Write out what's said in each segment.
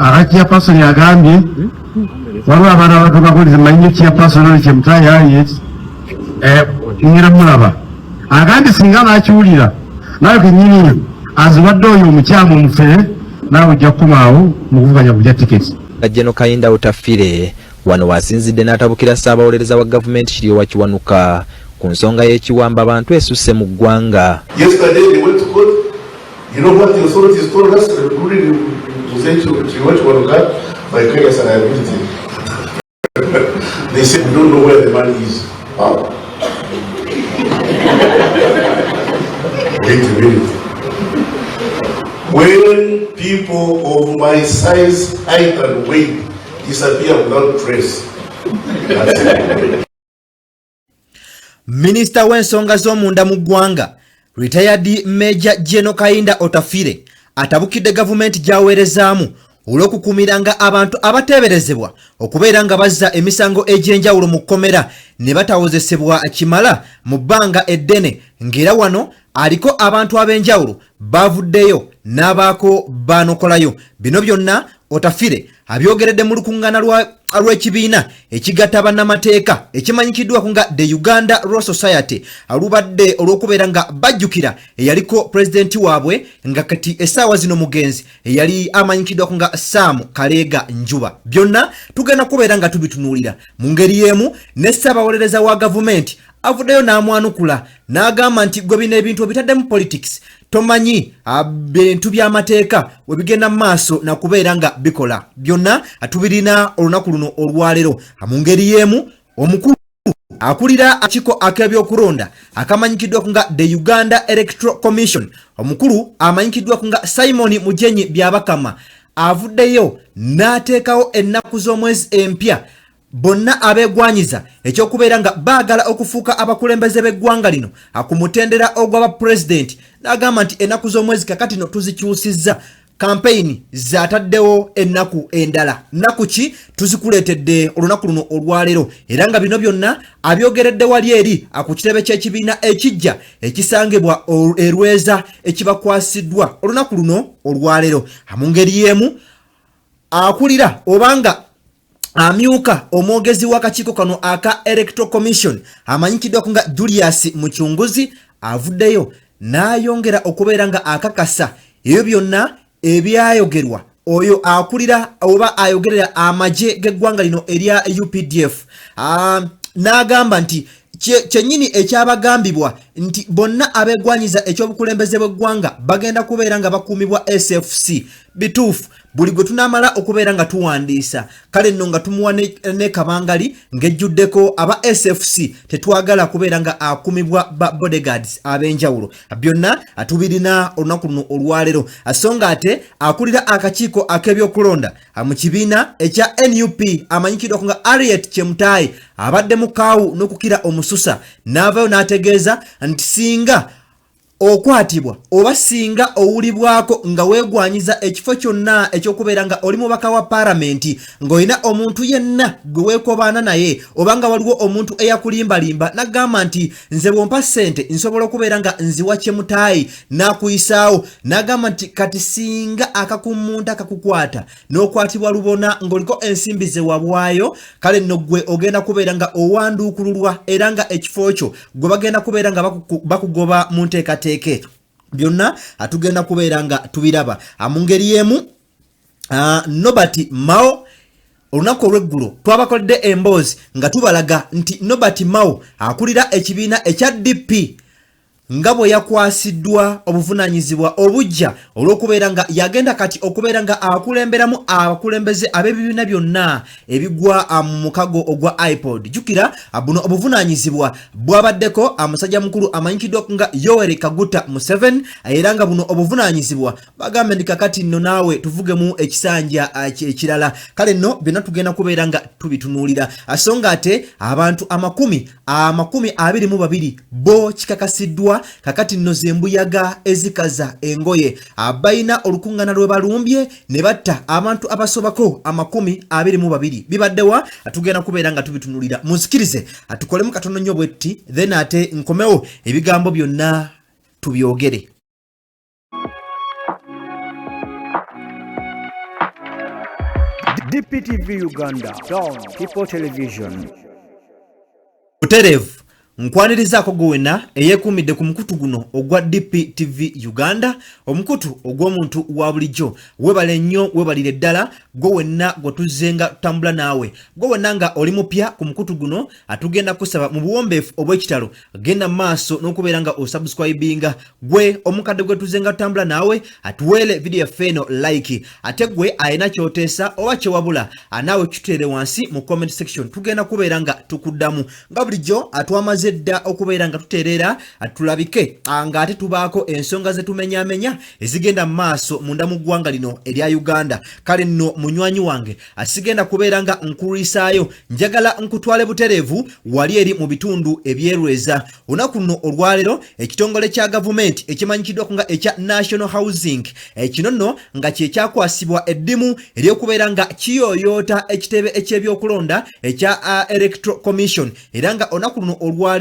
akakia person yagambye waliwo abaana abatuuka kuliza manyi kia person kyemutayaye ngira mulaba agambye singa nakiwulira nawe kenyini aziwadde oyo omukyamu omufere nawe ojja kukomaawo mu kuvuganya kujja tiketi. Kajjeno Kayinda Otafire wano wasinzidde n'atabukira ssaabawolereza wa gavumenti Kiryowa Kiwanuka ku nsonga y'ekiwamba abantu esusse mu ggwanga. Yesterday they went to court. You know what the authorities told us, including to say Kiryowa Kiwanuka by careless and liability. They said we don't know where the money is. Wow. Wait a minute. When people of my size, height and weight disappear without trace. Minister w'ensonga z'omunda mu ggwanga retired Major General Kayinda Otafire atabukidde gavumenti gy'aweerezaamu olw'okukuumiranga abantu abateeberezebwa okubeera nga bazza emisango egy'enjawulo mu kkomera ne batawozesebwa kimala mu bbanga eddene, ng'era wano aliko abantu ab'enjawulo bavuddeyo n'abaako banokolayo. Bino byonna Otafire abyogeredde mu lukuŋŋaana lw'ekibiina ekigatta bannamateeka ekimanyikiddwako nga The Uganda Law Society alubadde olw'okubeera nga bajjukira eyaliko pulezidenti waabwe nga kati essaawa zino mugenzi eyali amanyikiddwako nga Sam Kaleega Njuba. Byonna tugenda kubeera nga tubitunuulira mu ngeri y'emu ne ssaabawolereza wa gavumenti avuddeyo n'amwanukula n'agamba nti gwe bino ebintu obitaddemu politics tomanyi bintu by'amateeka we bigenda mu maaso na kubeera nga bikola. Byonna atubirina olunaku luno olwaleero mu ngeri y'emu omukulu akulira akakiiko ak'ebyokulonda akamanyikiddwako nga The Uganda Electoral Commission, omukulu amanyikiddwako nga Simon Mujenyi Byakama avuddeyo n'ateekawo ennaku z'omwezi empya bonna abeegwanyiza ekyokubeera nga baagala okufuuka abakulembeze b'eggwanga lino akumutendera ogw'aba president n'agamba nti ennaku z'omwezi kakati no tuzikyusizza, campaign zataddewo ennaku endala. Nnaku ki tuzikuleetedde olunaku luno olwaleero, era nga bino byonna abyogeredde wali eri ku kitebe ky'ekibiina ekijja ekisangibwa erweza ekibakwasiddwa olunaku luno olwaleero. Mu ngeri y'emu akulira obanga amyuka omwogezi w'akakiiko kano aka Electoral Commission amanyikiddwako nga Julius Muchunguzi avuddeyo n'ayongera okubeera nga akakasa ebyo byonna ebyayogerwa oyo akulira oba ayogerera amagye g'eggwanga lino erya UPDF. N'agamba nti kyennyini ekyabagambibwa nti bonna abeegwanyiza ekyobukulembeze bw'eggwanga bagenda kubeera nga bakuumibwa SFC bituufu buli gwe tunaamala okubeera nga tuwandiisa. Kale nno nga tumuwa ne kabangali ng'ejjuddeko aba SFC tetwagala kubeera nga akumibwa ba bodyguards ab'enjawulo. Byonna atubirina olunaku luno olwaleero. Asonga ate akulira akakiiko ak'ebyokulonda mu kibiina ekya NUP amanyikiddwako nga Harriet Chemutayi abadde mu kaawu n'okukira omususa n'avaayo n'ategeeza nti singa okwatibwa oba singa owulibwako nga weegwanyiza ekifo kyonna ekyokubeera nga oli mubaka wa Parliamentary ng'olina omuntu yenna gwe weekobaana naye oba nga waliwo omuntu eyakulimbalimba n'agamba nti nze bwompa ssente nsobola okubeera nga nziwa Chemutayi n'akuyisaawo, n'agamba nti kati singa akakumuntu akakukwata n'okwatibwa lubona ng'oliko ensimbi ze wabwayo, kale nno gwe ogenda kubeera nga owanduukululwa era nga ekifo kyo gwe bagenda kubeera nga bakugoba mu nteekateeka. Byonna atugenda kubeera nga tubiraba mu ngeri y'emu. Nobert Mao olunaku olw'eggulo twabakoledde emboozi nga tubalaga nti Nobert Mao akulira ekibiina ekya DP nga bwe yakwasiddwa obuvunaanyizibwa obujja olw'okubeera nga yagenda kati okubeera nga akulemberamu abakulembeze ab'ebibiina byonna ebigwa mu mukago ogwa iPod. Jukira buno obuvunaanyizibwa bwabaddeko amusajja mukulu amanyikiddwako nga Yoweri Kaguta Museveni, era nga buno obuvunaanyizibwa bagambe ndi kakati nno naawe tuvugemu ekisanja ekirala. Kale nno byonna tugenda kubeera nga tubitunuulira. Asonga ate abantu amakumi 22 bo kikakasiddwa kakati nno zembuyaga ezikaza engoye abayina olukuŋŋaana lwe balumbye ne batta abantu abasobako 22. Bibaddewa atugenda kubeera nga tubitunulira. Munzikirize atukolemu katono nnyo bwetti then ate nkomewo ebigambo byonna tubyogere. DPTV Uganda, Down People Television. Buterevu nkwanirizaako gowena eyeekuumidde ku mukutu guno ogwa DPTV Uganda, omukutu ogw'omuntu wa bulijjo. Webale nnyo, webalire ddala gwe wenna gwe tuzzenga tutambula naawe. Gwe wenna nga oli mupya ku mukutu guno, atugenda kusaba mu buwombeefu obw'ekitalo genda maaso n'okubeera nga osubscribinga. Gwe omukadde gwe tuzzenga tutambula naawe, atuweere video yaffe eno like. Ate gwe ayina ky'oteesa oba kyewabula, naawe kituteere wansi mu comment section, tugenda kubeera nga tukuddamu. Nga bulijjo atwamaze dda okubeera nga tuteerera tulabike nga ate tubaako ensonga ze tumenyamenya ezigenda maaso munda mu ggwanga lino erya Uganda. Kale nno munywanyi wange asigenda kubeera nga nkuliisaayo, njagala nkutwale butereevu wali eri mu bitundu ebyerweza. Olunaku luno olwaleero ekitongole kya gavumenti ekimanyikiddwa nga ekya National Housing kino nno nga kye kyakwasibwa eddimu ery'okubeera nga kiyooyoota ekitebe eky'ebyokulonda ekya Electoral Commission, era nga olunaku luno olwaleero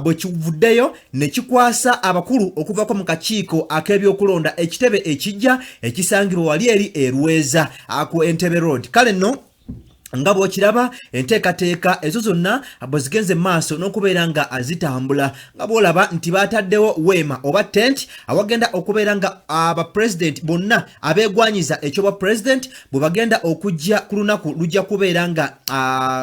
bwe kivuddeyo ne kikwasa abakulu okuvako mu kakiiko ak'ebyokulonda ekitebe ekijja ekisangibwa wali eri erweza ku Entebbe Road. Kale nno nga bw'okiraba enteekateeka ezo zonna bwe zigenze maaso n'okubeera nga azitambula, nga bw'olaba nti baataddewo weema oba tent awagenda okubeera nga abapresident bonna abeegwanyiza ekyobwa president bwe bagenda okujja ku lunaku lujja kubeera nga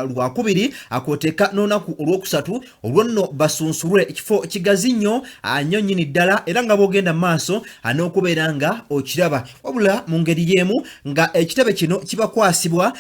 lwakubiri akooteeka n'olunaku olwokusatu olwo nno basunsulwe ekifo kigazi nnyo nnyo nnyini ddala, era nga bw'ogenda maaso n'okubeera nga okiraba. Wabula mu ngeri y'emu nga ekitebe kino kibakwasibwa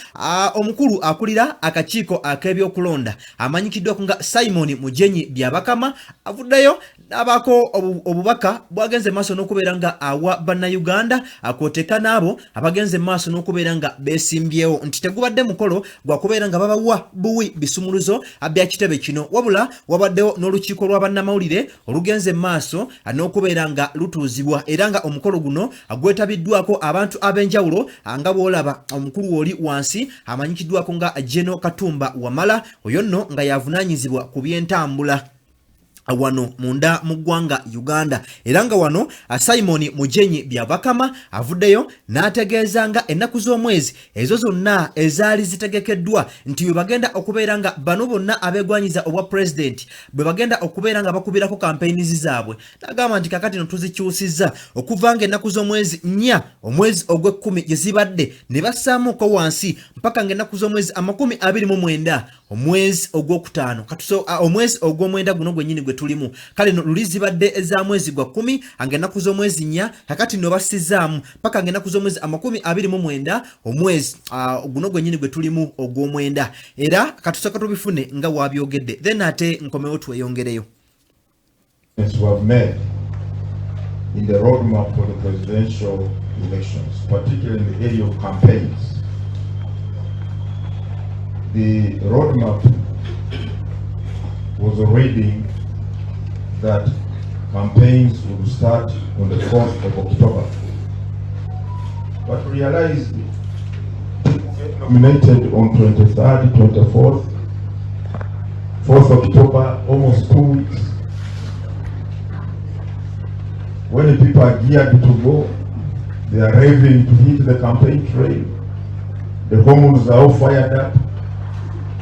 omukulu akulira akakiiko ak'ebyokulonda amanyikiddwa nga Simon Mujenyi Byakama, avuddeyo n'abaako obubaka bwagenze maaso n'okubeera nga awa bannayuganda akooteeka n'abo abagenze maaso n'okubeera nga beesimbyewo nti tegubadde mukolo gwa kubeera nga babawa buwi bisumuluzo bya kitebe kino, wabula wabaddewo n'olukiiko lwa bannamawulire olugenze maaso n'okubeera nga lutuuzibwa, era nga omukolo guno gwetabiddwako abantu ab'enjawulo nga bw'olaba omukulu oli wansi amanyikiddwako nga General Katumba Wamala, oyo nno nga yavunaanyizibwa ku by'entambula wano munda mu ggwanga Uganda, era nga wano Simon Mujenyi Byakama avuddeyo n'ategeeza nga ennaku z'omwezi ezo zonna ezaali zitegekeddwa nti bwe bagenda okubeera nga bano bonna abeegwanyiza obwa president bwe bagenda okubeera nga bakubirako campaigns zaabwe, n'agamba nti kakati no tuzikyusizza okuva nga ennaku z'omwezi 4 omwezi ogw'ekkumi gye zibadde ne bassaamuuko wansi mpaka nga ennaku z'omwezi 29 omwezi ogw'okutaano omwezi ogw'omwenda guno gwennyini gwe tulimu. Kale no luli zibadde eza mwezi gwa 10 nga ennaku z'omwezi 4 kakati no bassizaamu mpaka nga ennaku z'omwezi 29 omwezi guno gwennyini gwe tulimu ogw'omwenda, era katusooka tubifune nga waabyogedde, then ate nkomewo tweyongereyo. In the roadmap for the presidential elections, particularly in the area of campaigns. The roadmap was reading that campaigns would start on the 4th of October. But realized nominated on 23rd, 24th, 4th October, almost 2 weeks. When the people are geared to go, they are ready to hit the campaign trail. The hormones are all fired up.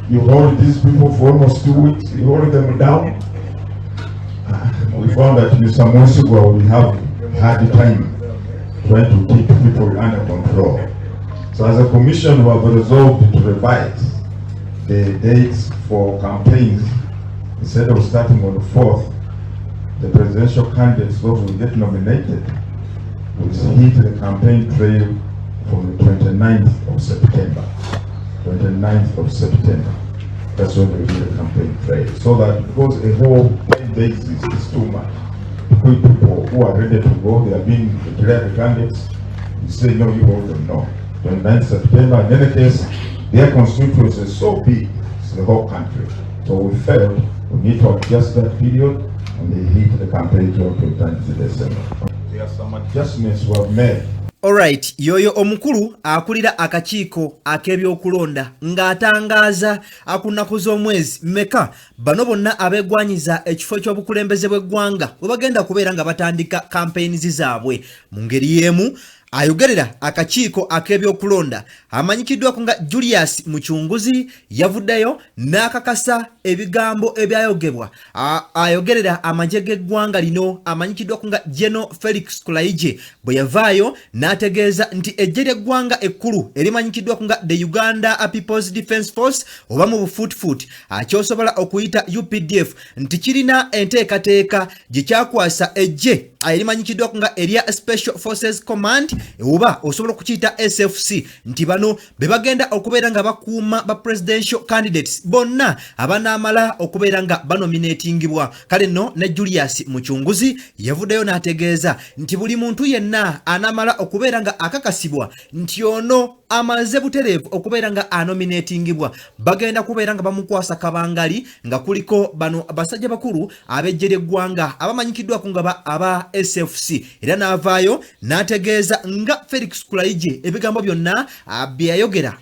You hold these people for almost 2 weeks, you hold them down. We found that in some months ago we have had time trying to keep people under control. So as a commission we have resolved to revise the dates for campaigns. Instead of starting on the 4th, the presidential candidates, those who get nominated, will hit the campaign trail from the 29th of September. 29th of September. That's when we do the campaign trail. So that because a whole 10 days is too much. People who are ready to go, they are being declared candidates. You say no, you hold them no. 29th September, in any case, their constituency is so big, it's the whole country. So we felt we need to adjust that period and they hit the campaign trail to 29th December. There are some adjustments we have made. Alright, yoyo omukulu akulira akakiiko ak'ebyokulonda ng'atangaaza akunaku z'omwezi mmeka bano bonna abeegwanyiza ekifo ky'obukulembeze bw'eggwanga bwe bagenda kubeera nga batandika campaigns zaabwe. Mu ngeri y'emu ayogerera akakiiko ak'ebyokulonda amanyikiddwako nga Julius Muchunguzi yavuddeyo n'akakasa ebigambo ebyayogebwa ayogerera amagye g'eggwanga lino amanyikiddwako nga General Felix Kulaije bwe yavaayo n'ategeeza nti eggye ly'eggwanga ekkulu erimanyikiddwako nga the Uganda People's Defence Force oba mu bufuutifuuti akyosobola okuyita UPDF nti kirina enteekateeka gye kyakwasa eggye erimanyikiddwako nga erya Special Forces Command oba osobola okukiyita SFC nti bano be bagenda okubeera nga bakuuma ba presidential candidates bonna abanaamala okubeera nga banominatingibwa. Kale nno ne Julius Muchunguzi yavuddeyo n'ategeeza nti buli muntu yenna anaamala okubeera nga akakasibwa nti ono amaze butereevu okubeera nga anominatingibwa bagenda kubeera nga bamukwasa kabangali nga kuliko bano abasajja bakulu ab'eggye ly'eggwanga abamanyikiddwako nga aba SFC era n'avaayo n'ategeeza nga Felix Kulaije ebigambo byonna byayogera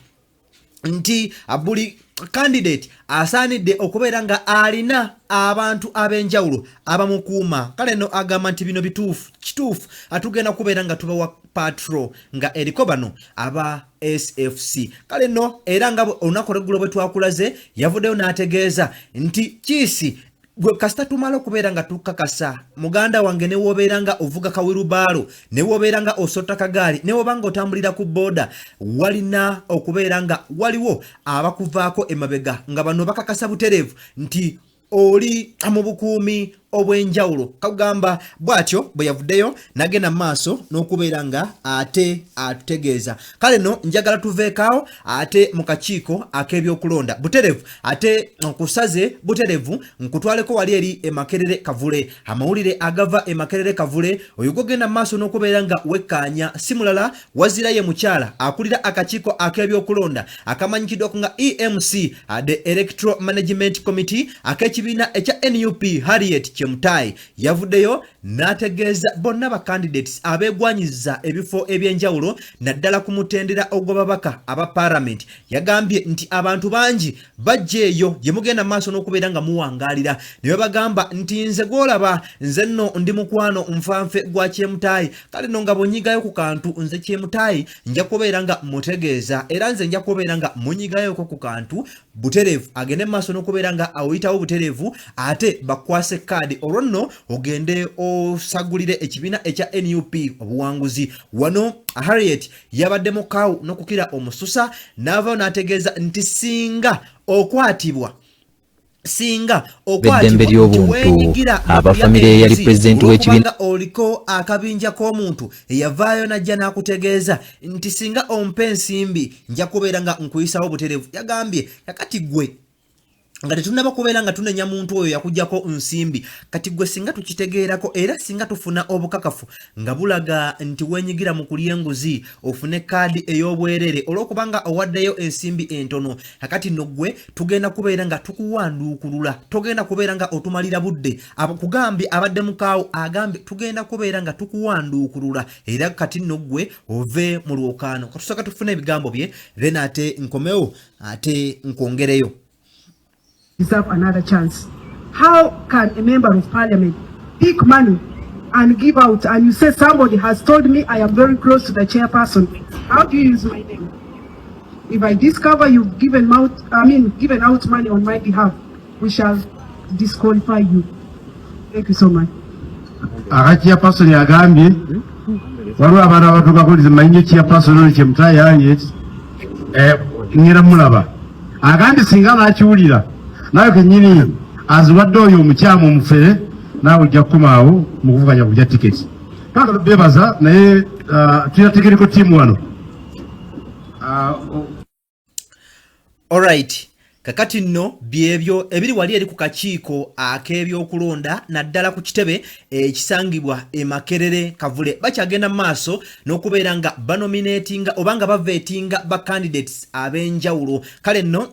nti buli candidate asaanidde okubeera nga alina abantu ab'enjawulo abamukuuma. Kale no agamba nti bino kituufu atugenda kubeera nga tubawa patrol nga eriko bano aba SFC. Kale no era nga olunaku lw'eggulo bwe twakulaze yavuddeyo n'ategeeza nti kiisi gwe kasita tumala okubeera nga tukakasa muganda wange ne wobeera nga ovuga kawirubaalo ne wobeera nga osota kagaali ne woba nga otambulira ku booda walina okubeera nga waliwo abakuvaako emabega nga bano bakakasa butereevu nti oli mu bukuumi obwenjawulo. Kagamba bwatyo bwe yavuddeyo nagenda maaso n'okubeera nga ate atutegeeza. Kale no njagala tuveekaawo ate mu kakiiko ak'ebyokulonda butereevu ate nkusaze butereevu nkutwaleko wali eri Makerere Kavule amawulire agava Makerere Kavule oyo gogenda maaso n'okubeera nga wekkaanya si mulala wazira ye mukyala akulira akakiiko ak'ebyokulonda akamanyikiddwako nga EMC the Electoral Management Committee ak'ekibiina ekya NUP Harriet Chemutai yavuddeyo n'ategeeza bonna ba candidates abeegwanyiza ebifo ebyenjawulo naddala ku mutendera ogw'ababaka aba Parliament. Yagambye nti abantu bangi bajjeeyo gye mugenda maaso n'okubeera nga muwangaalira ne babagamba nti nze gw'olaba nze nno ndi mukwano nfanfe gwa Chemutai. Kale no nga bw'onyigayo ku kantu nze Chemutai nja kubeera nga mutegeeza era nze nja kubeera nga munyigayoko ku kantu butereevu agende maaso n'okubeera nga awuyitawo butereevu ate bakwase kaadi olwo nno ogende osagulire ekibiina ekya NUP obuwanguzi. Wano Harriet yabaddemu kaawu n'okukira omususa n'avaayo n'ategeeza nti singa okwatibwa eddembe ly'obuntu abafamire yali pulezidenti w'ekibiina oliko akabinja k'omuntu eyavaayo najja n'akutegeeza nti singa ompa ensimbi nja kubeera nga nkuyisaawo butereevu. Yagambye yakati gwe nga tetunaba kubeera nga tunenya muntu oyo yakujjako nsimbi kati gwe singa tukitegeerako era singa tufuna obukakafu nga bulaga nti wenyigira mu kulya enguzi ofune kaadi ey'obwerere olw'okubanga owaddeyo ensimbi entono akati nno gwe tugenda kubeera nga tukuwanduukulula togenda kubeera nga otumalira budde kugambye abadde mukaawo agambye tugenda kubeera nga tukuwanduukulula era kati nno gwe ove mu lwokaano katusooka tufune ebigambo bye then ate nkomewo ate nkwongereyo. Deserve another chance. How can a member of parliament pick money and give out and you say somebody has told me I am very close to the chairperson? How do you use my name? If I discover you've given out money on my behalf, we shall disqualify you. Thank you so much. Chairperson yagambye waliwo abantu abatuuka kuliza manyi chairperson oli Chemutai Harriet ngera mulaba agambye singa n'akiwulira nawe kenyini aziwadde oyo omukyamu omufere naawe ojja kukomaawo mu kuvuganya kujja tiketi. Kaka bebaza naye tuyategereko tiimu wano. Alright. Kakati nno byebyo ebiri wali eri ku kakiiko ak'ebyokulonda naddala ku kitebe ekisangibwa Makerere Kavule bakyagenda maaso n'okubeera nga banominatinga oba nga bavetinga ba candidates ab'enjawulo. Kale nno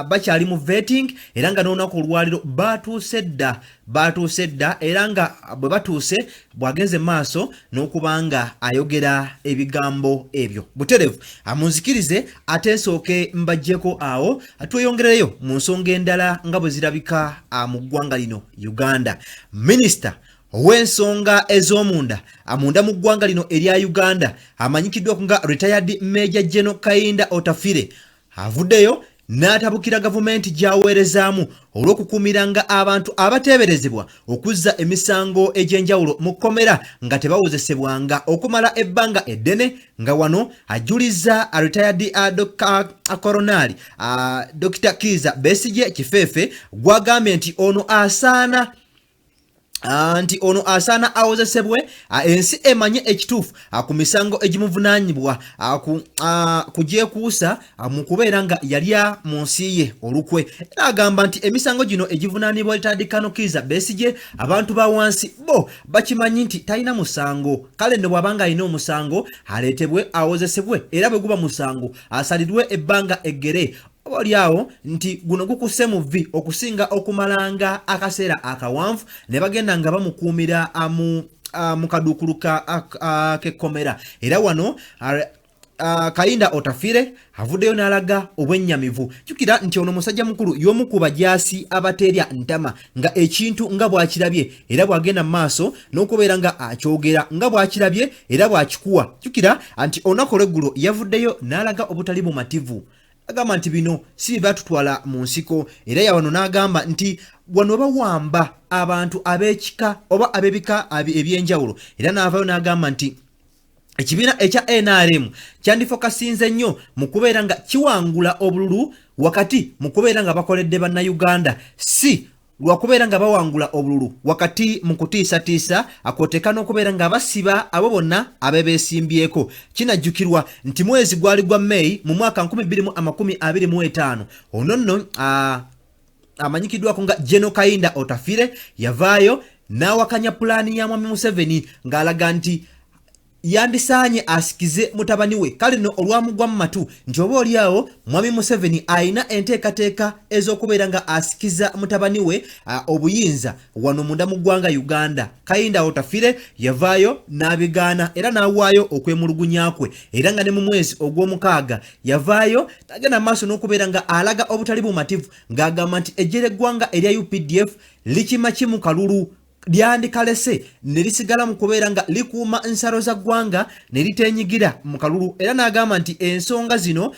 bakyali mu vetting era nga n'olunaku olwaliro batuuse dda era nga bwe batuuse bwagenze maaso n'okubanga ayogera ebigambo ebyo butereevu. Amunzikirize ate nsooke mbajjeko awo tweyongereyo mu nsonga endala nga bwe zirabika mu ggwanga lino Uganda. Minisita ow'ensonga ez'omunda amunda mu ggwanga lino erya Uganda amanyikiddwa nga retired Major General Kainda Otafire avuddeyo n'atabukira gavumenti gy'aweerezaamu olw'okukuumiranga abantu abateeberezebwa okuzza emisango egy'enjawulo mu kkomera nga tebawozesebwanga okumala ebbanga eddene, nga wano ajulizza retired Coronel Dr. Kiza Besigye Kifeefe gw'agambye nti ono asaana awozesebwe ensi emanye ekituufu ku misango egimuvunaanyibwa kugyekuusa mu kubeera nga yalya mu nsi ye olukwe. Era agamba nti emisango gino egivunaanibwa Retired Colonel Kiza Besigye abantu ba wansi bo bakimanyi nti talina musango, kale ne bw'abanga alina omusango aleetebwe awozesebwe, era bwe guba musango asalirwe ebbanga eggere obalyawo nti guno gukuse mu vvi okusinga okumalanga akaseera akawanvu ne bagenda nga bamukuumira mu kaduukulu k'ekkomera. Era wano Kainda Otafire avuddeyo n'alaga obwennyamivu. Jjukira nti ono musajja mukulu y'omu ku bajaasi abateerya ntama nga ekintu nga bw'akirabye era bw'agenda mu maaso n'okubeera nga akyogera nga bw'akirabye era bw'akikuwa. Jjukira nti olunaku olw'eggulo yavuddeyo n'alaga obutali bumativu. Agamba nti bino si batutwala mu nsiko, era yawano n'agamba nti wano bawamba abantu ab'ekika oba ab'ebika eby'enjawulo. Era n'avaayo n'agamba nti ekibiina ekya NRM kyandifokasinze nnyo mu kubeera nga kiwangula obululu wakati mu kubeera nga bakoledde bannayuganda, si lwakubeera nga bawangula obululu wakati mu kutiisatiisa akwoteka n'okubeera nga basiba abo bonna abebeesimbyeko. Kinajjukirwa nti mwezi gwali gwa May mu mwaka 2025 ono nno amanyikiddwako nga General Kainda Otafire yavaayo n'awakanya pulaani ya Mwami Museveni ng'alaga nti yandisaanye asikize mutabani we. Kale no olwamugwa mu matu nti oba oliawo Mwami Museveni ayina enteekateeka ez'okubeera nga asikiza mutabani we obuyinza wano munda mu ggwanga Uganda. Kainda Otafire yavaayo n'abigaana era n'awaayo okwemulugunya kwe, era nga ne mu mwezi ogw'omukaaga yavaayo n'agenda maaso n'okubeera nga alaga obutali bumativu ng'agamba nti ejjere ggwanga erya UPDF likimakimu kalulu lyandikalese ne lisigala mu kubeera nga likuuma nsalo za ggwanga ne liteenyigira mu kalulu. Era n'agamba nti ensonga zino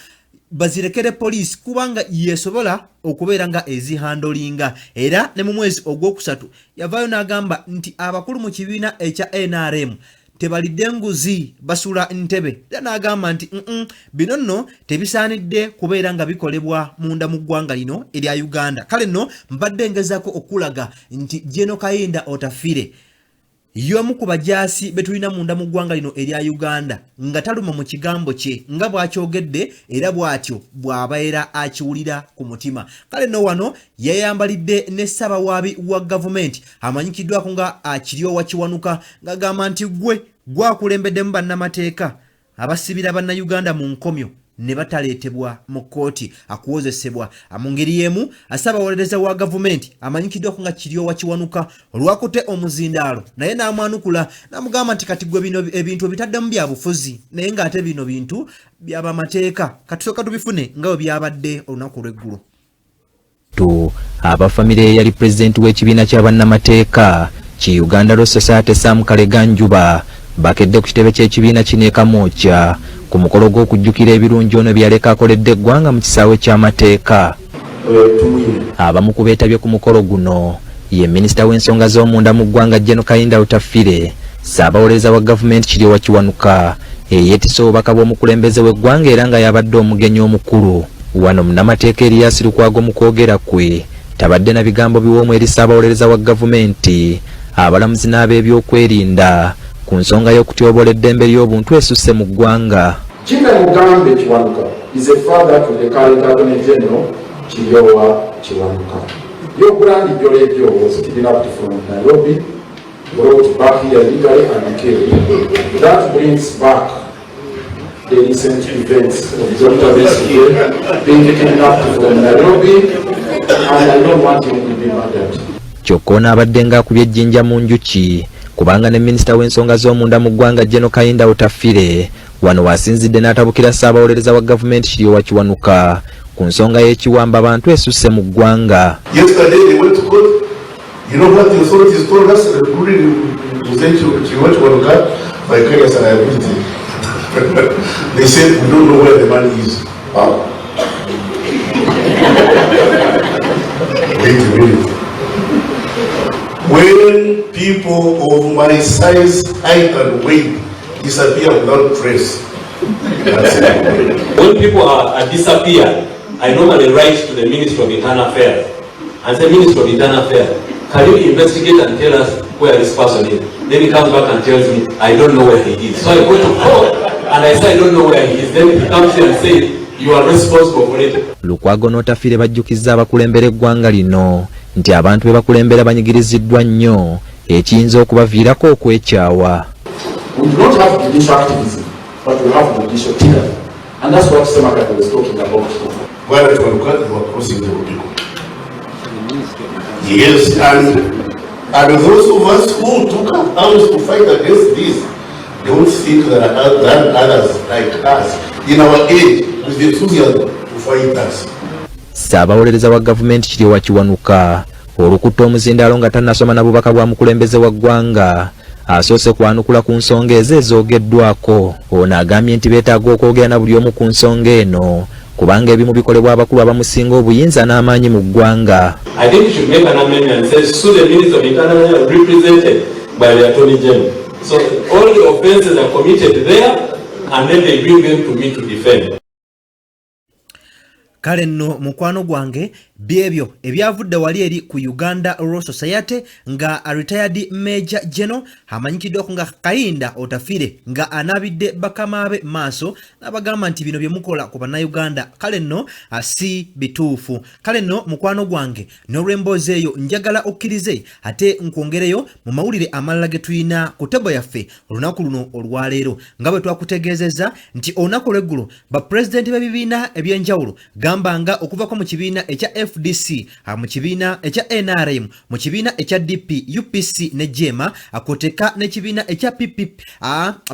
bazirekere poliisi kubanga yesobola okubeera nga ezihandolinga. Era ne mu mwezi ogwokusatu yavaayo n'agamba nti abakulu mu kibiina ekya NRM tebalidde nguzi basula ntebe. Era n'agamba nti bino nno tebisaanidde kubeera nga bikolebwa munda mu ggwanga lino erya Uganda. Kale nno mbadde ngezaako okulaga nti General Kainda Otafire y'omu ku bajaasi betulina munda mu ggwanga lino erya Uganda nga taluma mu kigambo kye nga bw'akyogedde era bw'atyo bw'abeera akiwulira ku mutima. Kale nno wano yayambalidde ne ssabawaabi wa gavumenti amanyikiddwako nga Kiryowa Kiwanuka ng'agamba nti gwakulembeddemu bannamateeka abasibira bannayuganda mu nkomyo ne bataleetebwa mu kkooti akuwozesebwa. Mu ngeri y'emu assabawolereza wa gavumenti amanyikiddwako nga Kiryowa Kiwanuka olwakutte omuzindaalo naye n'amwanukula n'amugamba nti kati gwe bino ebintu ebitaddemu bya bufuzi naye ng'ate bino bintu by'abamateeka katusooka tubifune nga bwe byabadde olunaku lw'eggulo. Abafamire yali pulezidenti w'ekibiina ky'abannamateeka ki Uganda Law Society Sam Kaleganjuba bakedde ku kitebe ky'ekibiina kino e Kamwokya ku mukolo gw'okujjukira ebirungi ono byaleka akoledde eggwanga mu kisaawe ky'amateeka. Abamu ku beetabye ku mukolo guno ye minisita w'ensonga z'omunda mu ggwanga General Kainda Otafire, ssaabawolereza wa gavumenti Kiryowa Kiwanuka eyeetisse obubaka bw'omukulembeze w'eggwanga era nga yabadde omugenyi omukulu. Wano munnamateeka Erias Lukwago mu kwogera kwe tabadde na bigambo biwoomu eri ssaabawolereza wa gavumenti, abalamuzi n'ab'ebyokwerinda ku nsonga y'okutyoboola eddembe ly'obuntu esusse mu ggwanga. General Mugambe Kiwanuka is a father to the current Attorney General Kiryowa Kiwanuka. Your grand Jolejo was kidnapped from Nairobi, brought back here legally and killed. That brings back the recent events of Dr. Besigye being kidnapped from Nairobi, and I don't want him to be murdered. Kyokka ono abadde ng'akubye ejjinja mu njuki kubanga ne minisita w'ensonga z'omunda mu ggwanga General Kainda Otafire wano wasinzidde n'atabukira ssaabawolereza wa gavumenti Kiryowa Kiwanuka ku nsonga y'ekiwamba abantu esusse mu ggwanga. Yesterday they went to court. You know what the authorities told us, including Byakama, vicarious liability. They said we don't know where the money is. Wow. Wait a minute. When people of my size, height, and weight disappear without trace, when people are disappeared, I normally write to the Ministry of Internal Affairs and say, Ministry of Internal Affairs, can you investigate and tell us where this person is? Then he comes back and tells me, I don't know where he is. So I go to court and I say, I don't know where he is. Then he comes here and says, you are responsible for it. Lukwago n'Otafiire bajjukiza abakulembera eggwanga lino nti abantu be bakulembera banyigiriziddwa nnyo ekiyinza okubaviirako okwekyawa. We do not have judicial activism, but we have judicial tyranny. And that's what Semakati was talking about. Where they were crossing the Rubicon. Yes, and those of us who took up arms to fight against this don't think that others like us in our age with the enthusiasm to fight us. Ssaabawolereza wa gavumenti Kiryowa Kiwanuka olukutta omuzindaalo nga tannasoma na bubaka bwa mukulembeze wa ggwanga asoose kwanukula ku nsonga ezo ezoogeddwako. Ono agambye nti beetaaga okwogera na buli omu ku nsonga eno kubanga ebimu bikolebwa abakulu abamusinga obuyinza n'amaanyi mu ggwanga. I think you should make an amendment and say, so the Minister of Internal Affairs represented by the Attorney General. So all the offences are committed there and then they bring them to me to defend. Kale nno mukwano gwange byebyo ebyavudde wali eri ku Uganda Royal Society nga retired Major General amanyikiddwako nga Kayinda Otafiire nga anabidde bakama be maaso n'abagamba nti bino bye mukola ku bannayuganda kale nno si bituufu. Kale nno mukwano gwange n'olw'emboozi eyo njagala okkirize ate nkwongereyo mu mawulire amalala ge tulina ku tebo yaffe olunaku luno olwaleero nga bwe twakutegeezezza nti olunaku lw'eggulo bapulezidenti b'ebibiina eby'enjawulo gambanga okuvako mu kibiina ekya FDC, mu kibiina ekya NRM, mu kibiina ekya DP, UPC ne Jema, akoteka ne kibiina ekya PP,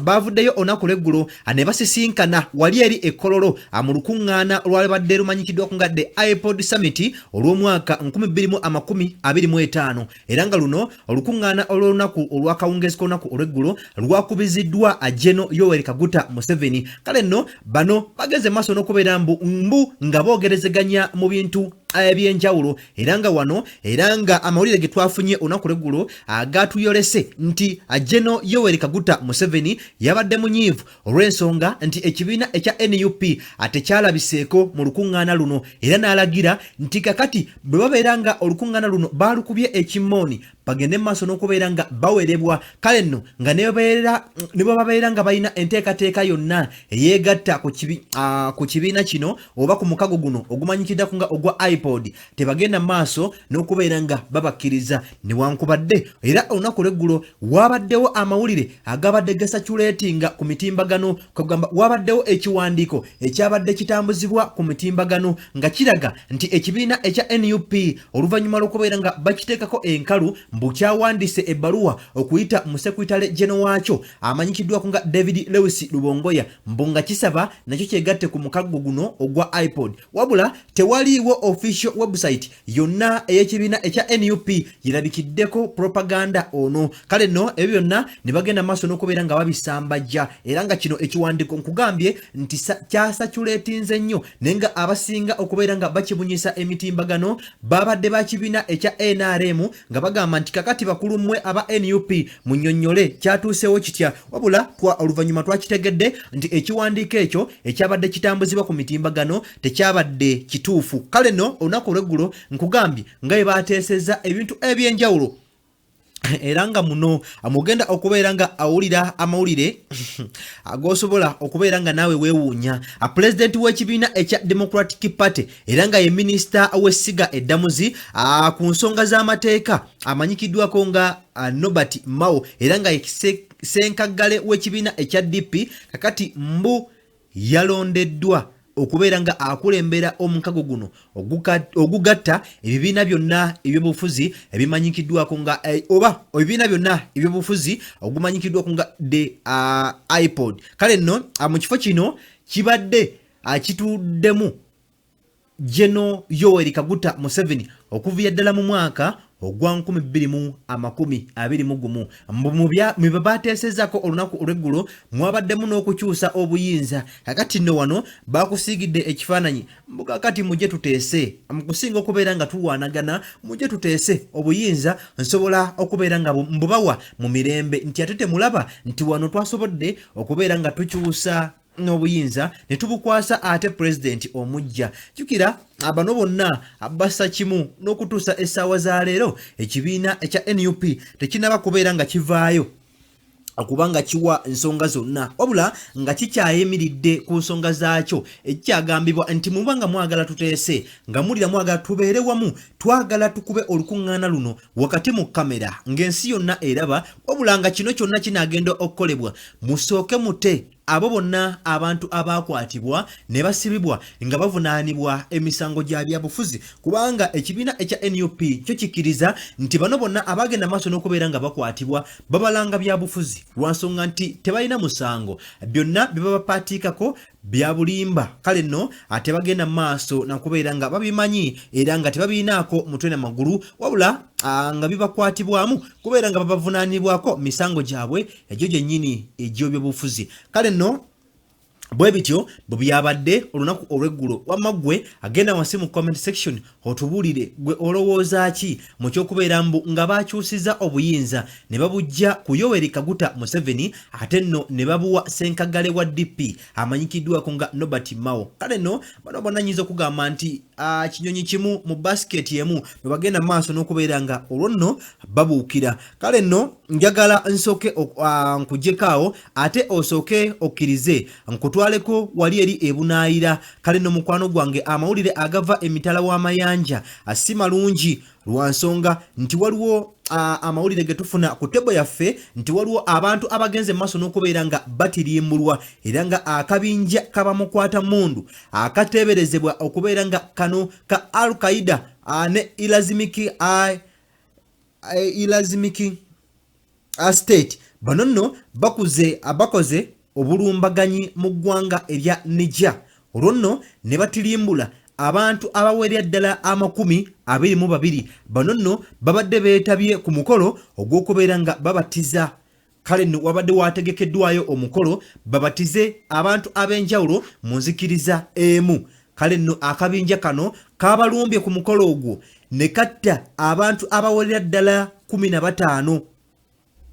bavuddeyo olunaku lw'eggulo ne basisinkana wali eri ekololo mu lukuŋŋaana olwalibadde lumanyikiddwako nga the iPod Summit olw'omwaka 2025 era nga luno olukuŋŋaana olw'olunaku olw'akawungeezi k'olunaku olw'eggulo lwakubiziddwa General Yoweri Kaguta Museveni. Kale nno bano bageze maaso n'okubeera mbu nga boogerezeganya mu bintu ebyenjawulo era nga wano era nga amawulire ge twafunye olunaku lw'eggulo agatuyolese nti General Yoweri Kaguta Museveni yabadde munyiivu olw'ensonga nti ekibiina ekya NUP tekyalabiseeko mu lukuŋŋaana luno era n'alagira nti kakati bwe babeera nga olukuŋŋaana luno baalukubye ekimooni bagende maaso n'okubeera nga bawerebwa. Kale nno nga ne babeera nga balina enteekateeka yonna eyeegatta ku kibiina kino oba ku mukago guno ogumanyikiddako nga ogwa iPod tebagenda maaso n'okubeera nga babakkiriza newankubadde era olunaku lw'eggulo wabaddewo amawulire agabadde gasaculatinga ku mitimbagano kugamba wabaddewo ekiwandiiko ekyabadde kitambuzibwa ku mitimbagano nga kiraga nti ekibiina ekya NUP oluvannyuma lw'okubeera nga bakiteekako enkalu mbu kyawandiise ebbaluwa okuyita mu Secretary General waakyo amanyikiddwako nga David Lewis Lubongoya mbu nga kisaba nakyo kyegatte ku mukago guno ogwa iPod wabula tewaliiwo official website yonna ey'ekibiina ekya NUP yirabikiddeko propaganda ono. Kale nno ebyo byonna ne bagenda maaso n'okubeera nga babisambajja era nga kino ekiwandiiko nkugambye nti kyasaculatinze nnyo naye nga abasinga okubeera nga bakibunyisa emitimbagano babadde ba kibiina ekya NRM nga bagamba nti kakati bakulu mmwe aba NUP munnyonnyole kyatuusewo kitya wabula oluvannyuma twakitegedde nti ekiwandiiko ekyo ekyabadde kitambuzibwa ku mitimbagano tekyabadde kituufu. Kale nno olunaku olw'eggulo nkugambye nga bwe baateesezza ebintu ebyenjawulo era nga muno amugenda okubeera nga awulira amawulire agosobola okubeera nga naawe weewuunya. Pulezidenti w'ekibiina ekya Democratic Party era nga ye minisita w'essiga eddamuzi ku nsonga z'amateeka amanyikiddwako nga Nobert Mao era nga ye ssenkaggale w'ekibiina ekya DP kakati mbu yalondeddwa okubeera nga akulembera omukago guno ogugatta ebibiina byonna ebyobufuzi ebimanyikiddwako nga oba ebibiina byonna ebyobufuzi ogumanyikiddwako nga the iPod. Kale nno mu kifo kino kibadde kituddemu General Yoweri Kaguta Museveni okuviira ddala mu mwaka ogwa 2021 mu bateesezako olunaku olw'eggulo mwabaddemu n'okukyusa obuyinza kakati nno wano bakusiigidde ekifaananyi mbuga kati mujje tuteese mukusinga okubeera nga tuwaanagana mujje tuteese obuyinza nsobola okubeera nga mbubawa mu mirembe nti ate temulaba nti wano twasobodde okubeera nga tukyusa n'obuyinza ne tubukwasa ate president omujja jukira abano bonna abassa kimu n'okutuusa essaawa za leero ekibiina ekya NUP tekinaba kubeera nga kivaayo okubanga kiwa ensonga zonna wabula nga kikyayimiridde ku nsonga zaakyo ekyagambibwa nti mubanga mwagala tuteese nga mulira mwagala tubeere wamu twagala tukube olukuŋŋaana luno wakati mu kamera ng'ensi yonna eraba wabula nga kino kyonna kinaagenda okukolebwa musooke mute abo bonna abantu abakwatibwa ne basibibwa nga bavunaanibwa emisango gya byabufuzi kubanga ekibiina ekya NUP kyo kikkiriza nti bano bonna abagenda maaso n'okubeera nga bakwatibwa babalanga byabufuzi lwansonga nti tebalina musango byonna bye babapaatiikako bya bulimba kale nno ate bagenda maaso nakubeera nga babimanyi era nga tebabiinaako mutwe na magulu wabula nga bibakwatibwamu kubeera nga babavunaanibwako misango gyabwe egyo gyennyini egy'ebyobufuzi kale nno bwe bityo bwe byabadde olunaku olw'eggulo wamma ggwe agenda wansi mu comment section otubuulire gwe olowooza ki mu ky'okubeera mbu nga bakyusiza obuyinza ne babujja ku Yoweri Kaguta Museveni ate nno ne babuwa ssenkagale wa DP amanyikiddwako nga Nobert Mao kale nno bano bonna nnyinza okugamba nti kinyonyi kimu mu basiketi emu bwe bagenda maaso n'okubeera nga olwo nno babuukira kale nno njagala nsooke nkuggyekaawo ate osooke okkirize nkutwaleko wali eri ebunaayira kale nno mukwano gwange amawulire agava emitala w'amayanja si malungi lwansonga nti waliwo amawulire ge tufuna ku tebo yaffe nti waliwo abantu abagenze maaso n'okubeera nga batirimbulwa era nga akabinja kabamukwata mundu akateeberezebwa okubeera nga kano ka Al-Qaeda ne Ilazimiki state bano nno bakoze obulumbaganyi mu ggwanga erya Niger olwo nno ne batirimbula abantu abawerya ddala 22 bano nno babadde beetabye ku mukolo ogw'okubeera nga babatiza kale nno wabadde wategekeddwayo omukolo babatize abantu ab'enjawulo mu nzikiriza emu kale nno akabinja kano kabalumbye ku mukolo ogwo ne katta abantu abawerya ddala 15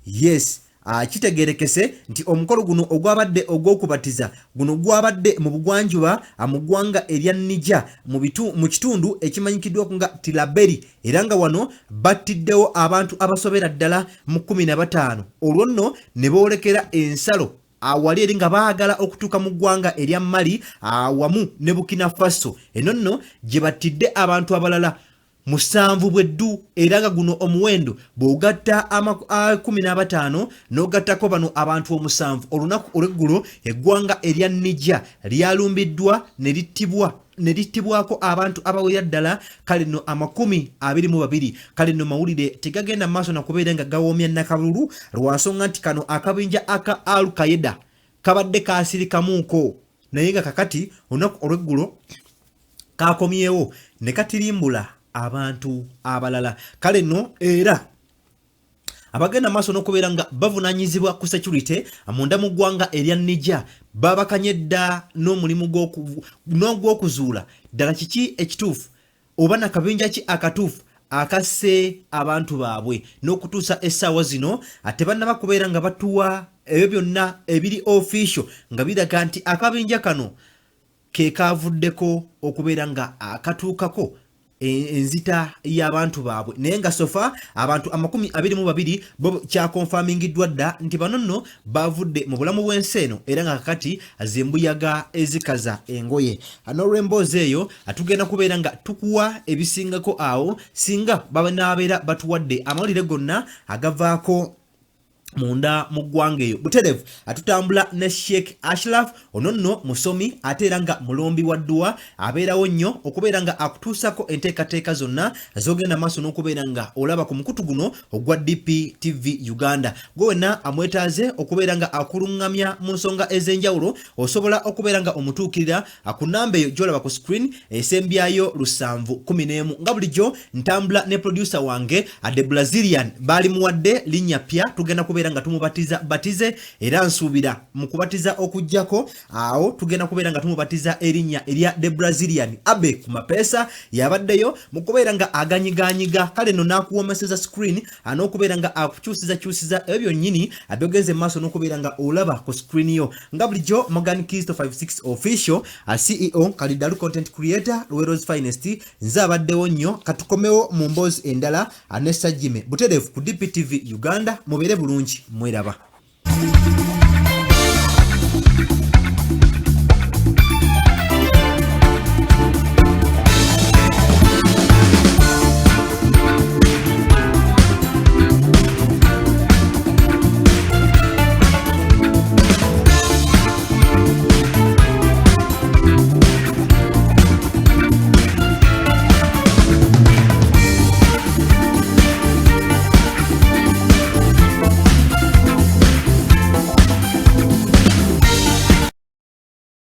yes kitegerekese nti omukolo guno ogwabadde ogw'okubatiza guno gwabadde mu bugwanjuba mu ggwanga erya Niger mu kitundu ekimanyikiddwa nga Tilaberi era nga wano battiddewo abantu abasobera ddala mu 15 olwo nno ne boolekera ensalo wali eri nga baagala okutuuka mu ggwanga erya Mali wamu ne Burkina Faso eno nno gye battidde abantu abalala 7 bweddu era nga guno omuwendo bw'ogatta 15 n'ogattako bano abantu 7 olunaku olw'eggulo eggwanga erya Niger lyalumbiddwa ne littibwako abantu abawerya ddala kale nno 22 kale nno mawulire tegagenda maaso nakubeera nga gawoomya nakabululu lwansonga nti kano akabinja aka Al-Qaeda kabadde kaasirikamuuko naye nga kakati olunaku olw'eggulo kakomyewo ne katirimbula abantu abalala kale nno era abagenda maaso n'okubeera nga bavunaanyizibwa ku security munda mu ggwanga erya Niger babakanye dda n'omulimu gw'okuzuula ddala kiki ekituufu oba nakabinja ki akatuufu akasse abantu baabwe n'okutuusa essaawa zino ate bannaba kubeera nga batuwa ebyo byonna ebiri official nga biraga nti akabinja kano ke kavuddeko okubeera nga akatuukako enzita y'abantu baabwe naye nga sofa abantu 22 bo kyakonfamingiddwa dda nti bano nno bavudde mu bulamu bw'ensi eno era nga kakati zembuyaga ezikaza engoye n'olw'emboozi eyo atugenda kubeera nga tukuwa ebisingako awo singa banaabeera batuwadde amawulire gonna agavaako munda mu ggwanga eyo. Buterevu atutambula ne Sheikh Ashraf ononno musomi ate era nga mulombi wa dduwa abeerawo nnyo okubeera nga akutuusako enteekateeka zonna zogenda maaso n'okubeera nga olaba ku mukutu guno ogwa DPTV Uganda. Gwe wenna amwetaaze okubeera nga akuluŋŋamya mu nsonga ez'enjawulo osobola okubeera nga omutuukirira ku nnamba eyo gy'olaba ku screen esembyayo 711 nga bulijjo ntambula ne producer wange The Brazilian baali muwadde linnya pya tugenda kubeera nga tumubatiza batize era nsuubira mu kubatiza okujjako awo tugenda kubeera nga tumubatiza erinnya erya The Brazilian abe ku mapeesa yabaddeyo mu kubeera nga aganyiganyiga kale no nakuwomeseza screen anokubeera nga akukyusiza ebyo nnyini abyogeze maaso n'okubeera nga olaba ku screen yo nga bulijjo Morgan Kisto 56 official CEO Kalidalu content creator Luwero's finest nze abaddewo nnyo katukomewo mu mboozi endala Anessa Jime Buterevu ku DPTV Uganda mubeere bulungi mweraba.